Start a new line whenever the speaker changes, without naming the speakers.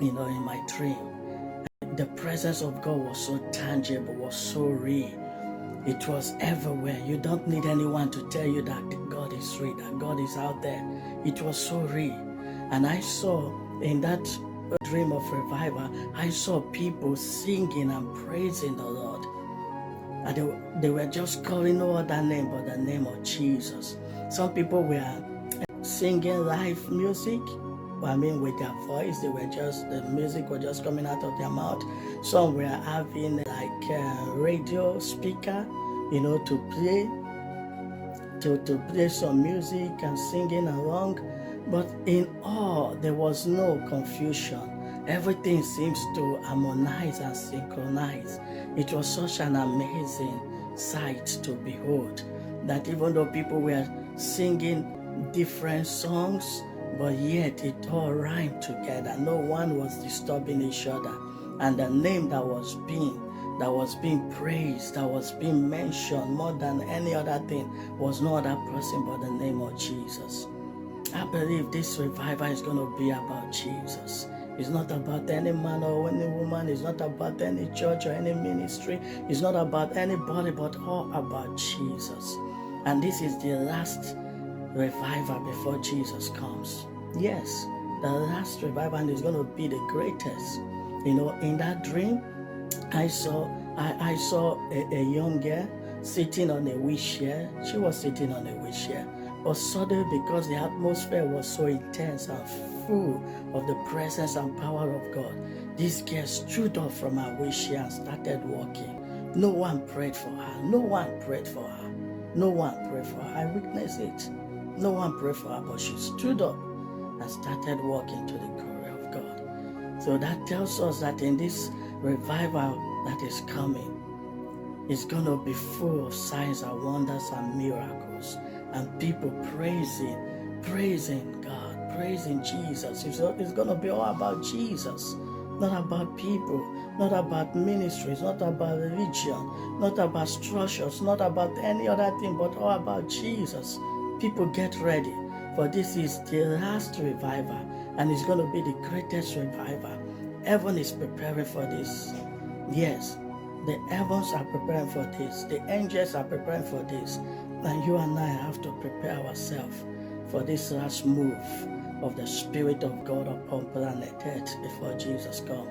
in my dream. The presence of God was so tangible, was so real. It was everywhere. You don't need anyone to tell you that God is real, that God is out there. It was so real. And I saw in that dream of revival, I saw people singing and praising the Lord. And they were just calling no other name but the name of Jesus. Some people were singing live music. With their voice, the music was just coming out of their mouth. Some were having like a radio speaker, to play some music and singing along. But in all, there was no confusion. Everything seems to harmonize and synchronize. It was such an amazing sight to behold that even though people were singing different songs, but yet it all rhymed together. No one was disturbing each other. And the name that was being praised, that was being mentioned more than any other thing, was no other person but the name of Jesus. I believe this revival is going to be about Jesus. It's not about any man or any woman. It's not about any church or any ministry. It's not about anybody, but all about Jesus. And this is the last revival before Jesus comes. Yes, the last revival, and it's going to be the greatest. In that dream, I saw a young girl sitting on a wheelchair. She was sitting on a wheelchair. But suddenly, because the atmosphere was so intense and full of the presence and power of God, this girl stood up from her wheelchair and started walking. No one prayed for her. No one prayed for her. No one prayed for her. I witnessed it. No one prayed for her, but she stood up and started walking to the glory of God. So that tells us that in this revival that is coming, it's going to be full of signs and wonders and miracles, and people praising God, praising Jesus. It's going to be all about Jesus, not about people, not about ministries, not about religion, not about structures, not about any other thing, but all about Jesus. People, get ready, for this is the last revival, and it's going to be the greatest revival. Heaven is preparing for this. Yes, the heavens are preparing for this. The angels are preparing for this. And you and I have to prepare ourselves for this last move of the Spirit of God upon planet Earth before Jesus comes.